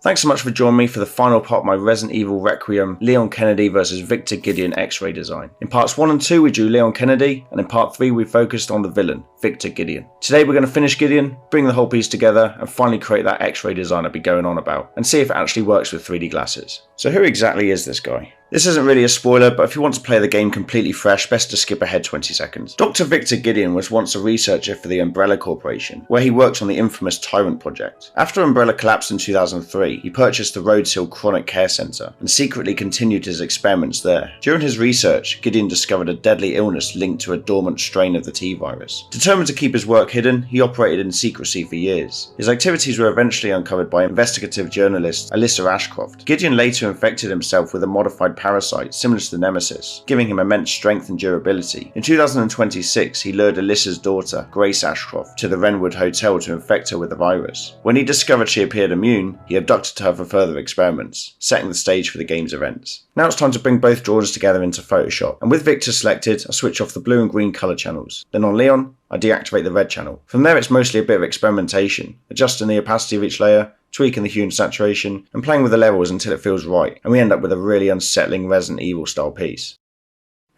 Thanks so much for joining me for the final part of my Resident Evil Requiem Leon Kennedy vs Victor Gideon X-ray design. In parts 1 and 2 we drew Leon Kennedy, and in part 3 we focused on the villain, Victor Gideon. Today we're going to finish Gideon, bring the whole piece together, and finally create that X-ray design I've been going on about, and see if it actually works with 3D glasses. So who exactly is this guy? This isn't really a spoiler, but if you want to play the game completely fresh, best to skip ahead 20 seconds. Dr. Victor Gideon was once a researcher for the Umbrella Corporation, where he worked on the infamous Tyrant project. After Umbrella collapsed in 2003, he purchased the Rhodes Hill Chronic Care Center and secretly continued his experiments there. During his research, Gideon discovered a deadly illness linked to a dormant strain of the T-virus. Determined to keep his work hidden, he operated in secrecy for years. His activities were eventually uncovered by investigative journalist Alyssa Ashcroft. Gideon later infected himself with a modified parasite similar to the Nemesis, giving him immense strength and durability. In 2026, he lured Alyssa's daughter, Grace Ashcroft, to the Wrenwood Hotel to infect her with the virus. When he discovered she appeared immune, he abducted her for further experiments, setting the stage for the game's events. Now it's time to bring both drawers together into Photoshop, and with Victor selected, I switch off the blue and green colour channels. Then on Leon, I deactivate the red channel. From there it's mostly a bit of experimentation, adjusting the opacity of each layer, tweaking the hue and saturation, and playing with the levels until it feels right, and we end up with a really unsettling Resident Evil style piece.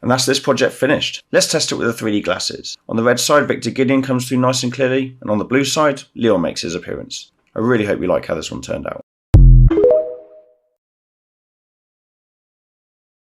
And that's this project finished. Let's test it with the 3D glasses. On the red side, Victor Gideon comes through nice and clearly, and on the blue side, Leon makes his appearance. I really hope you like how this one turned out.